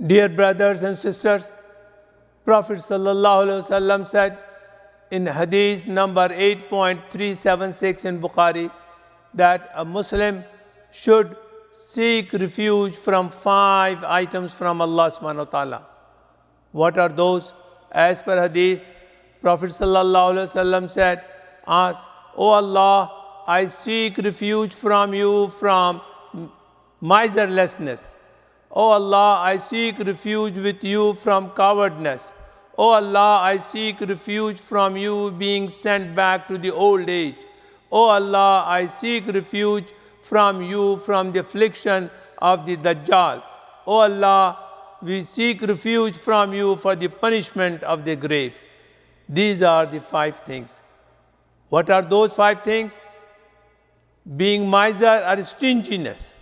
Dear brothers and sisters, Prophet ﷺ said in Hadith number 8.376 in Bukhari that a Muslim should seek refuge from 5 items from Allah subhanahu wa ta'ala. What are those? As per Hadith, Prophet ﷺ said, ask, O Allah, I seek refuge from you from miserlessness. O Allah, I seek refuge with you from cowardness. O Allah, I seek refuge from you being sent back to the old age. O Allah, I seek refuge from you from the affliction of the Dajjal. O Allah, we seek refuge from you for the punishment of the grave. These are the 5 things. What are those 5 things? Being miser or stinginess.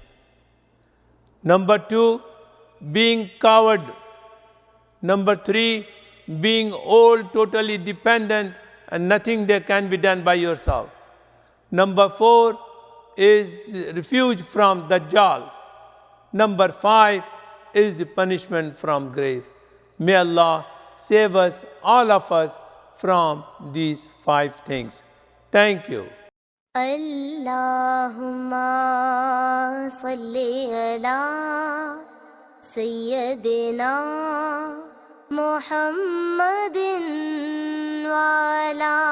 Number 2, being coward. Number 3, being old, totally dependent, and nothing that can be done by yourself. Number 4 is the refuge from Dajjal. Number 5 is the punishment from grave. May Allah save us, all of us, from these 5 things. Thank you. Allahumma salli ala Sayyidina Muhammadin wa ala